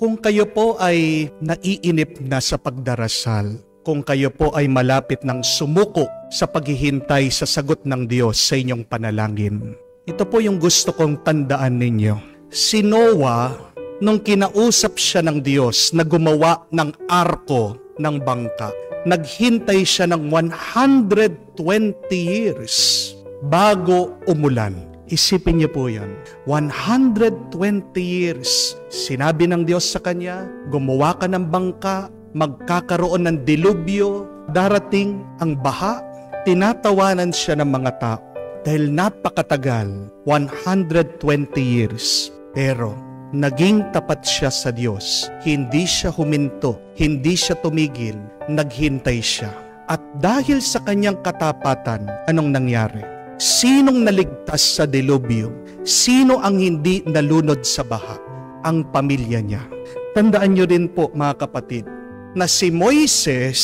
Kung kayo po ay naiinip na sa pagdarasal, kung kayo po ay malapit ng sumuko sa paghihintay sa sagot ng Diyos sa inyong panalangin, ito po yung gusto kong tandaan ninyo. Si Noah, nung kinausap siya ng Diyos na gumawa ng arko ng bangka, naghintay siya ng 120 years bago umulan. Isipin niyo po yan. 120 years. Sinabi ng Diyos sa kanya, gumawa ka ng bangka, magkakaroon ng dilubyo, darating ang baha. Tinatawanan siya ng mga tao dahil napakatagal, 120 years. Pero naging tapat siya sa Diyos. Hindi siya huminto, hindi siya tumigil, naghintay siya. At dahil sa kanyang katapatan, anong nangyari? Sinong naligtas sa dilubyo? Sino ang hindi nalunod sa baha? Ang pamilya niya. Tandaan niyo rin po mga kapatid, na si Moises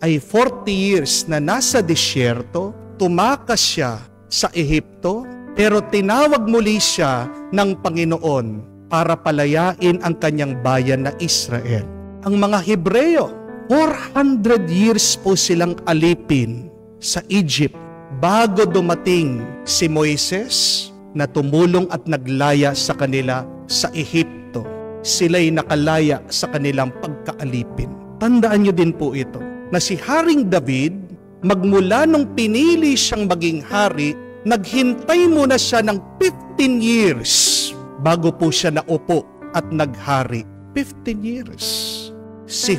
ay 40 years na nasa disyerto, tumakas siya sa Ehipto, pero tinawag muli siya ng Panginoon para palayain ang kanyang bayan na Israel. Ang mga Hebreo, 400 years po silang alipin sa Egypt bago dumating si Moises na tumulong at naglaya sa kanila sa Ehipto. Sila'y nakalaya sa kanilang pagkaalipin. Tandaan niyo din po ito, na si Haring David, magmula nung pinili siyang maging hari, naghintay muna siya ng 15 years bago po siya naupo at naghari. 15 years. Si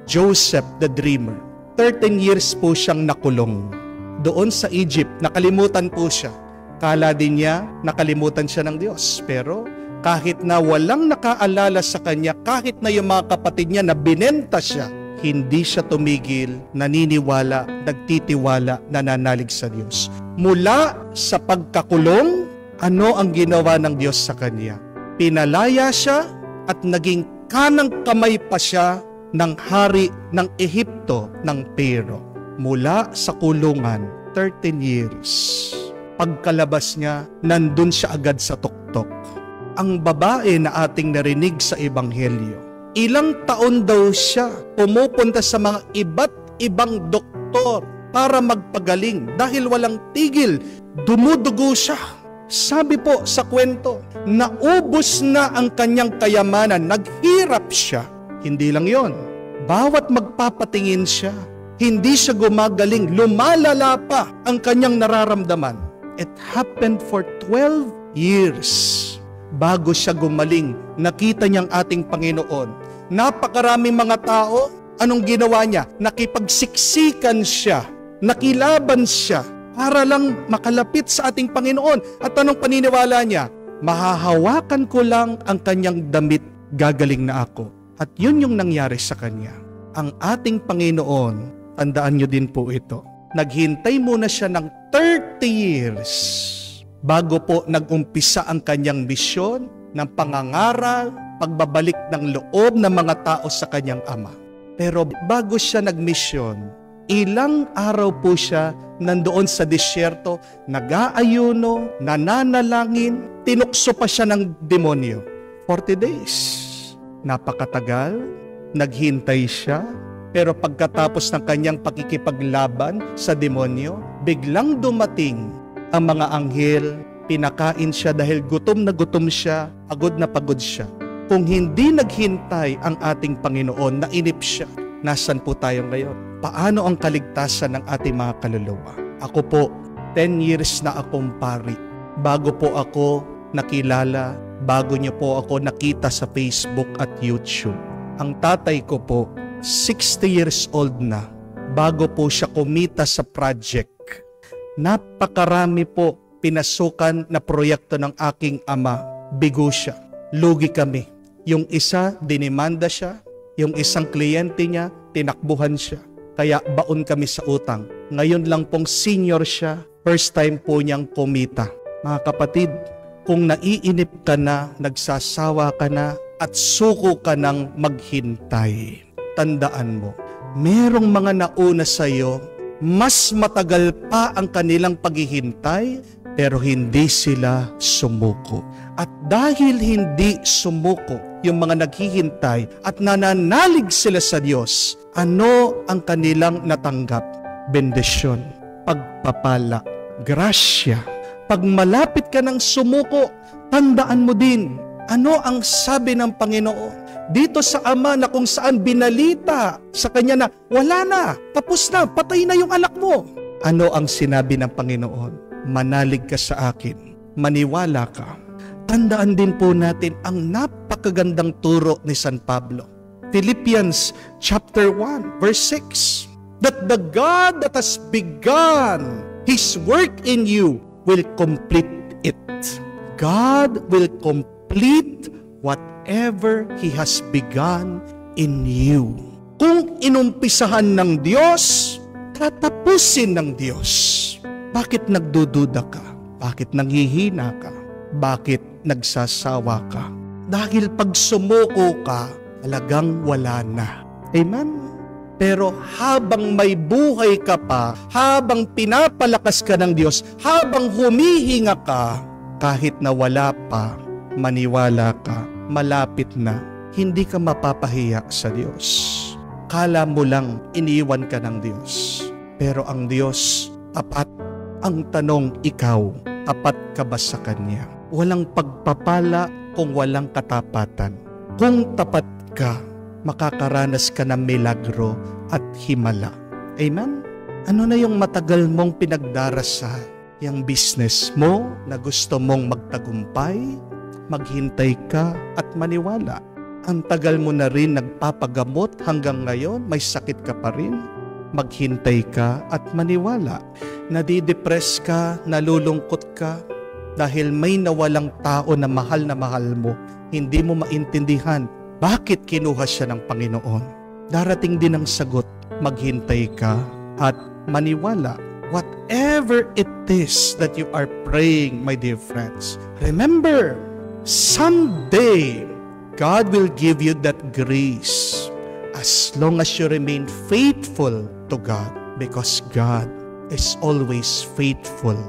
Joseph the Dreamer, 13 years po siyang nakulong. Doon sa Egypt, nakalimutan po siya. Kala din niya, nakalimutan siya ng Diyos. Pero kahit na walang nakaalala sa kanya, kahit na yung mga kapatid niya na binenta siya, hindi siya tumigil, naniniwala, nagtitiwala, nananalig sa Diyos. Mula sa pagkakulong, ano ang ginawa ng Diyos sa kanya? Pinalaya siya at naging kanang kamay pa siya ng hari ng Ehipto ng Pero. Mula sa kulungan, 13 years. Pagkalabas niya, nandun siya agad sa tuktok. Ang babae na ating narinig sa Ebanghelyo, ilang taon daw siya pumupunta sa mga iba't ibang doktor para magpagaling dahil walang tigil, dumudugo siya. Sabi po sa kwento, naubos na ang kanyang kayamanan, naghirap siya. Hindi lang yon, bawat magpapatingin siya, hindi siya gumagaling, lumalala pa ang kanyang nararamdaman. It happened for 12 years bago siya gumaling. Nakita niyang ating Panginoon. Napakaraming mga tao, anong ginawa niya? Nakipagsiksikan siya, nakilaban siya para lang makalapit sa ating Panginoon. At anong paniniwala niya? Mahahawakan ko lang ang kanyang damit, gagaling na ako. At yun yung nangyari sa kanya. Ang ating Panginoon, tandaan nyo din po ito, naghintay muna siya ng 30 years bago po nagumpisa ang kanyang misyon ng pangangaral, pagbabalik ng loob ng mga tao sa kanyang ama. Pero bago siya nagmisyon, ilang araw po siya nandoon sa disyerto, nag-aayuno, nananalangin, tinukso pa siya ng demonyo. 40 days. Napakatagal, naghintay siya. Pero pagkatapos ng kanyang pakikipaglaban sa demonyo, biglang dumating ang mga anghel, pinakain siya dahil gutom na gutom siya, pagod na pagod siya. Kung hindi naghintay ang ating Panginoon, nainip siya, nasan po tayo ngayon? Paano ang kaligtasan ng ating mga kaluluwa? Ako po, 10 years na akong pari. Bago po ako nakilala, bago niyo po ako nakita sa Facebook at YouTube. Ang tatay ko po, 60 years old na, bago po siya kumita sa project. Napakarami po pinasukan na proyekto ng aking ama. Bigo siya. Lugi kami. Yung isa, dinimanda siya. Yung isang kliyente niya, tinakbuhan siya. Kaya baon kami sa utang. Ngayon lang pong senior siya, first time po niyang kumita. Mga kapatid, kung naiinip ka na, nagsasawa ka na, at suko ka ng maghintay, tandaan mo, merong mga nauna sa iyo, mas matagal pa ang kanilang paghihintay, pero hindi sila sumuko. At dahil hindi sumuko, yung mga naghihintay at nananalig sila sa Diyos, ano ang kanilang natanggap? Bendisyon, pagpapala, grasya. Pag malapit ka ng sumuko, tandaan mo din, ano ang sabi ng Panginoon? Dito sa Ama na kung saan binalita sa Kanya na wala na, tapos na, patay na yung anak mo. Ano ang sinabi ng Panginoon? Manalig ka sa akin, maniwala ka. Tandaan din po natin ang napakagandang turo ni San Pablo. Philippians chapter 1 verse 6. That the God that has begun His work in you will complete it. God will complete whatever He has begun in you. Kung inumpisahan ng Diyos, tatapusin ng Diyos. Bakit nagdududa ka? Bakit nanghihina ka? Bakit nagsasawa ka? Dahil pag sumuko ka, talagang wala na. Amen? Pero habang may buhay ka pa, habang pinapalakas ka ng Diyos, habang humihinga ka, kahit na wala pa, maniwala ka, malapit na, hindi ka mapapahiya sa Diyos. Kala mo lang iniwan ka ng Diyos. Pero ang Diyos, tapat. Ang tanong, ikaw, tapat ka ba sa Kanya? Walang pagpapala kung walang katapatan. Kung tapat ka, makakaranas ka ng milagro at himala. Amen? Ano na yung matagal mong pinagdarasal? Yung business mo na gusto mong magtagumpay? Maghintay ka at maniwala. Ang tagal mo na rin nagpapagamot hanggang ngayon, may sakit ka pa rin. Maghintay ka at maniwala. Nadidepress ka, nalulungkot ka, dahil may nawalang tao na mahal mo, hindi mo maintindihan bakit kinuha siya ng Panginoon. Darating din ang sagot, maghintay ka at maniwala. Whatever it is that you are praying, my dear friends, remember, someday, God will give you that grace as long as you remain faithful to God, because God is always faithful.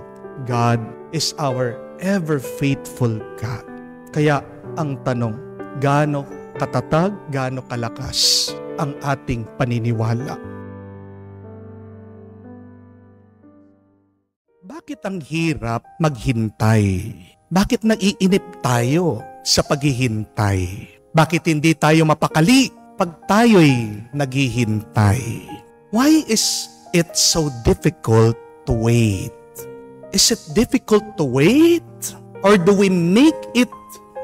God is our ever faithful God. Kaya ang tanong, gaano katatag, gaano kalakas ang ating paniniwala? Bakit ang hirap maghintay? Bakit naiinip tayo sa paghihintay? Bakit hindi tayo mapakali pag tayo'y naghihintay? Why is it so difficult to wait? Is it difficult to wait? Or do we make it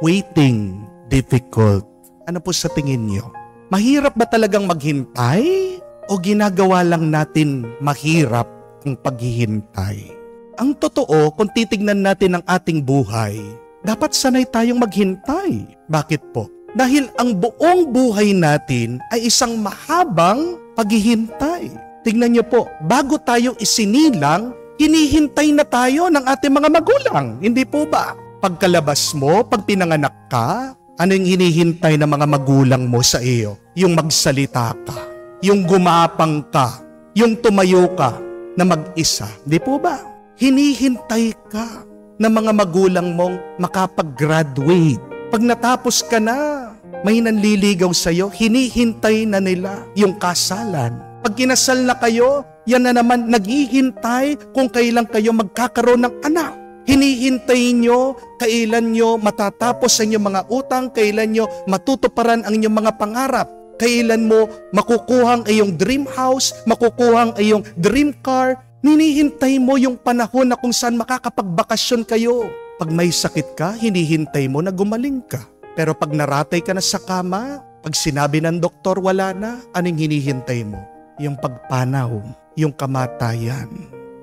waiting difficult? Ano po sa tingin nyo? Mahirap ba talagang maghintay? O ginagawa lang natin mahirap ang paghihintay? Ang totoo, kung titignan natin ang ating buhay, dapat sanay tayong maghintay. Bakit po? Dahil ang buong buhay natin ay isang mahabang paghihintay. Tignan niyo po, bago tayo isinilang, hinihintay na tayo ng ating mga magulang. Hindi po ba? Pagkalabas mo, pag pinanganak ka, ano yung hinihintay ng mga magulang mo sa iyo? Yung magsalita ka, yung gumapang ka, yung tumayo ka na mag-isa. Hindi po ba? Hinihintay ka ng mga magulang mong makapag-graduate. Pag natapos ka na, may nanliligaw sa iyo, hinihintay na nila yung kasalan. Pag kinasal na kayo, yan na naman naghihintay kung kailan kayo magkakaroon ng anak. Hinihintay nyo kailan nyo matatapos ang inyong mga utang, kailan nyo matutuparan ang inyong mga pangarap, kailan mo makukuha ang iyong dream house, makukuha ang iyong dream car. Hinihintay mo yung panahon na kung saan makakapagbakasyon kayo. Pag may sakit ka, hinihintay mo na gumaling ka. Pero pag naratay ka na sa kama, pag sinabi ng doktor wala na, anong hinihintay mo? Yung pagpanaw, yung kamatayan.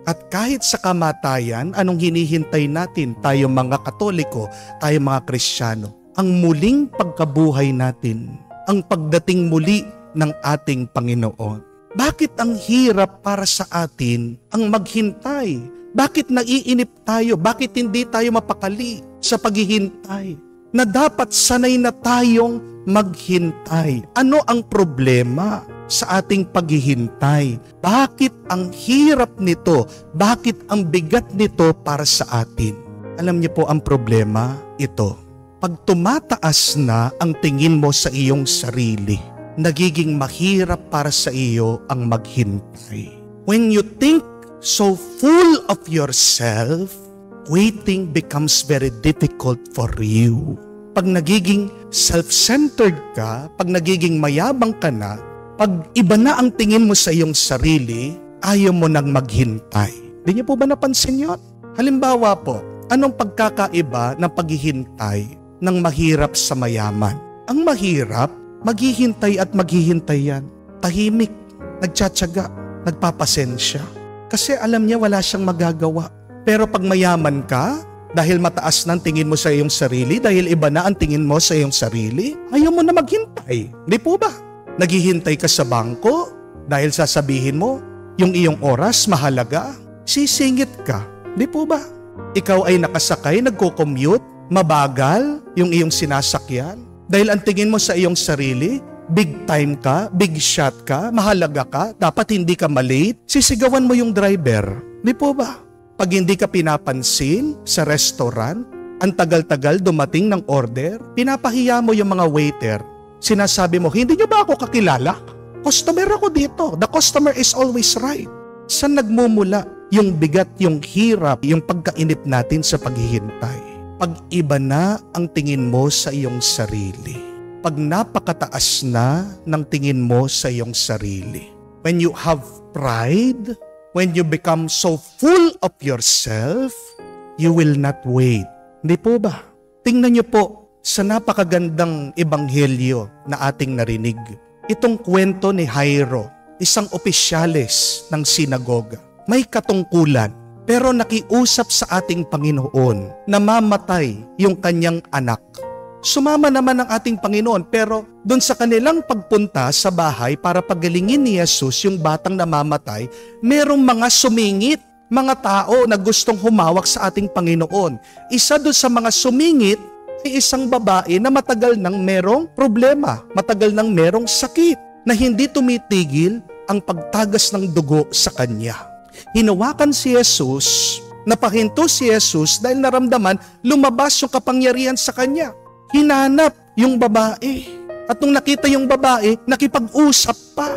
At kahit sa kamatayan, anong hinihintay natin, tayo mga Katoliko, tayo mga Kristiyano? Ang muling pagkabuhay natin, ang pagdating muli ng ating Panginoon. Bakit ang hirap para sa atin ang maghintay? Bakit naiinip tayo? Bakit hindi tayo mapakali sa paghihintay? Na dapat sanay na tayong maghintay. Ano ang problema sa ating paghihintay? Bakit ang hirap nito? Bakit ang bigat nito para sa atin? Alam niyo po ang problema? Ito. Pag tumataas na ang tingin mo sa iyong sarili, nagiging mahirap para sa iyo ang maghintay. When you think so full of yourself, waiting becomes very difficult for you. Pag nagiging self-centered ka, pag nagiging mayabang ka na, pag iba na ang tingin mo sa iyong sarili, ayaw mo nang maghintay. Di niyo po ba napansin yun? Halimbawa po, anong pagkakaiba ng paghihintay ng mahirap sa mayaman? Ang mahirap, maghihintay at maghihintay yan. Tahimik, nagtsatsaga, nagpapasensya. Kasi alam niya wala siyang magagawa. Pero pag mayaman ka, dahil mataas na ang tingin mo sa iyong sarili, dahil iba na ang tingin mo sa iyong sarili, ayaw mo na maghintay. Di po ba? Naghihintay ka sa bangko dahil sasabihin mo, yung iyong oras mahalaga, sisingit ka. Di po ba? Ikaw ay nakasakay, nagko-commute, mabagal yung iyong sinasakyan. Dahil ang tingin mo sa iyong sarili, big time ka, big shot ka, mahalaga ka, dapat hindi ka malate, sisigawan mo yung driver. Di po ba? Pag hindi ka pinapansin sa restaurant, ang tagal-tagal dumating ng order, pinapahiya mo yung mga waiter. Sinasabi mo, hindi niyo ba ako kakilala? Customer ako dito. The customer is always right. Saan nagmumula yung bigat, yung hirap, yung pagkainip natin sa paghihintay? Pag iba na ang tingin mo sa iyong sarili. Pag napakataas na ng tingin mo sa iyong sarili. When you have pride, when you become so full of yourself, you will not wait. Hindi po ba? Tingnan niyo po sa napakagandang ebanghelyo na ating narinig. Itong kwento ni Jairo, isang opisyalis ng sinagoga. May katungkulan. Pero nakiusap sa ating Panginoon na mamatay yung kanyang anak. Sumama naman ang ating Panginoon pero doon sa kanilang pagpunta sa bahay para pagalingin ni Jesus yung batang namamatay, merong mga sumingit, mga tao na gustong humawak sa ating Panginoon. Isa doon sa mga sumingit ay isang babae na matagal nang merong problema, matagal nang merong sakit na hindi tumitigil ang pagtagas ng dugo sa kanya. Hinawakan si Jesus, napahinto si Jesus dahil naramdaman lumabas yung kapangyarihan sa kanya. Hinanap yung babae. At nung nakita yung babae, nakipag-usap pa.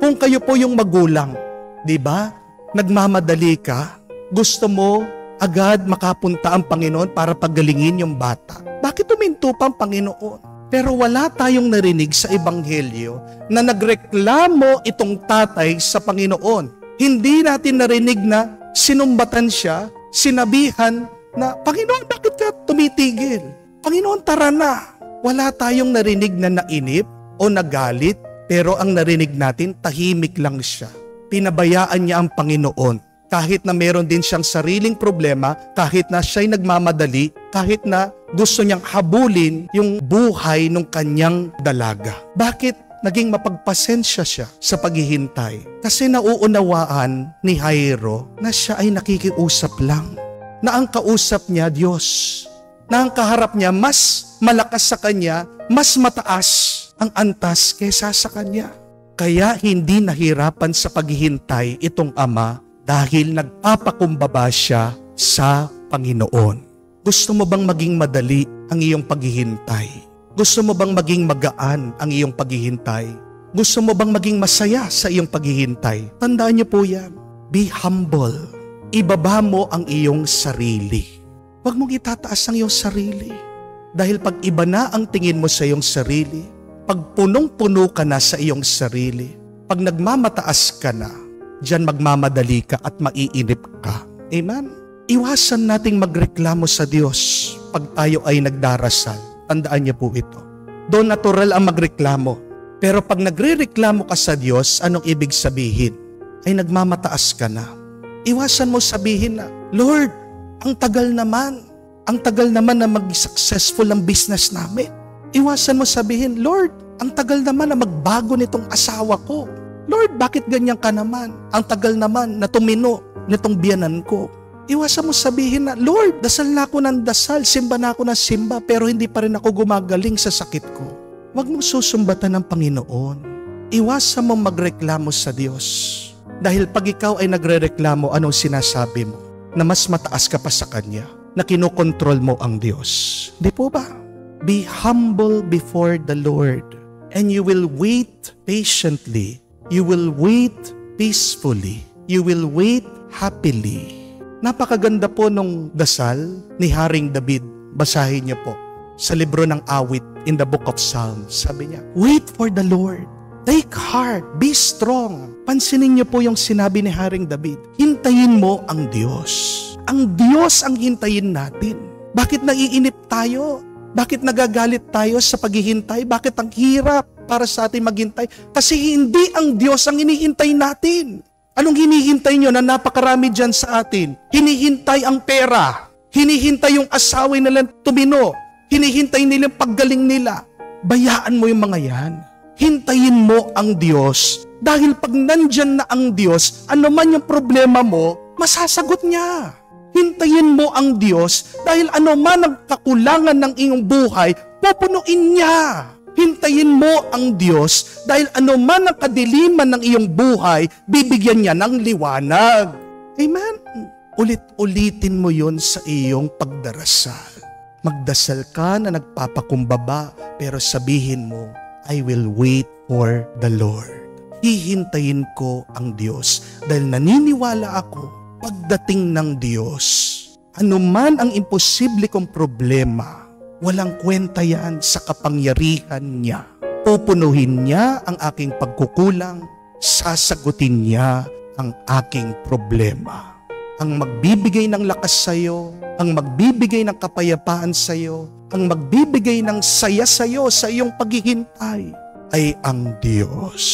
Kung kayo po yung magulang, di ba? Nagmamadali ka, gusto mo agad makapunta ang Panginoon para pagalingin yung bata. Bakit tuminto pa ang Panginoon? Pero wala tayong narinig sa Ebanghelyo na nagreklamo itong tatay sa Panginoon. Hindi natin narinig na sinumbatan siya, sinabihan na, Panginoon, bakit ka tumitigil? Panginoon, tara na. Wala tayong narinig na nainip o nagalit, pero ang narinig natin, tahimik lang siya. Pinabayaan niya ang Panginoon. Kahit na meron din siyang sariling problema, kahit na siya'y nagmamadali, kahit na gusto niyang habulin yung buhay ng kanyang dalaga. Bakit? Naging mapagpasensya siya sa paghihintay. Kasi nauunawaan ni Jairo na siya ay nakikiusap lang. Na ang kausap niya, Diyos. Na ang kaharap niya, mas malakas sa kanya, mas mataas ang antas kaysa sa kanya. Kaya hindi nahirapan sa paghihintay itong ama dahil nagpapakumbaba siya sa Panginoon. Gusto mo bang maging madali ang iyong paghihintay? Gusto mo bang maging magaan ang iyong paghihintay? Gusto mo bang maging masaya sa iyong paghihintay? Tandaan niyo po yan. Be humble. Ibaba mo ang iyong sarili. Huwag mong itataas ang iyong sarili. Dahil pag iba na ang tingin mo sa iyong sarili, pag punong-puno ka na sa iyong sarili, pag nagmamataas ka na, diyan magmamadali ka at maiinip ka. Amen? Iwasan nating magreklamo sa Diyos pag tayo ay nagdarasal. Tandaan niyo po ito. Doon natural ang magreklamo. Pero pag nagrereklamo ka sa Diyos, anong ibig sabihin? Ay nagmamataas ka na. Iwasan mo sabihin na, Lord, ang tagal naman. Ang tagal naman na mag-successful ang business namin. Iwasan mo sabihin, Lord, ang tagal naman na magbago nitong asawa ko. Lord, bakit ganyan ka naman? Ang tagal naman na tumino nitong biyanan ko. Iwasan mo sabihin na, Lord, dasal na ako ng dasal, simba na ako ng simba, pero hindi pa rin ako gumagaling sa sakit ko. Huwag mong susumbatan ng Panginoon. Iwasan mo magreklamo sa Diyos. Dahil pag ikaw ay nagrereklamo, anong sinasabi mo? Na mas mataas ka pa sa Kanya, na kinokontrol mo ang Diyos. Di po ba? Be humble before the Lord, and you will wait patiently. You will wait peacefully. You will wait happily. Napakaganda po nung dasal ni Haring David. Basahin niyo po sa libro ng awit in the book of Psalms. Sabi niya, wait for the Lord. Take heart. Be strong. Pansinin niyo po yung sinabi ni Haring David. Hintayin mo ang Diyos. Ang Diyos ang hintayin natin. Bakit naiinip tayo? Bakit nagagalit tayo sa paghihintay? Bakit ang hirap para sa atin maghintay? Kasi hindi ang Diyos ang hinihintay natin. Anong hinihintay nyo na napakarami dyan sa atin? Hinihintay ang pera. Hinihintay yung asawa nilang tumino. Hinihintay nilang paggaling nila. Bayaan mo yung mga yan. Hintayin mo ang Diyos. Dahil pag nandyan na ang Diyos, ano man yung problema mo, masasagot niya. Hintayin mo ang Diyos dahil ano man ang kakulangan ng iyong buhay, pupunuin niya. Hintayin mo ang Diyos dahil ano man ang kadiliman ng iyong buhay, bibigyan niya ng liwanag. Amen? Ulit-ulitin mo yon sa iyong pagdarasal. Magdasal ka na nagpapakumbaba, pero sabihin mo, I will wait for the Lord. Hihintayin ko ang Diyos dahil naniniwala ako, pagdating ng Diyos, ano man ang imposible kong problema, walang kwenta yan sa kapangyarihan niya. Pupunuhin niya ang aking pagkukulang, sasagutin niya ang aking problema. Ang magbibigay ng lakas sa iyo, ang magbibigay ng kapayapaan sa iyo, ang magbibigay ng saya sa iyo sa iyong paghihintay ay ang Diyos.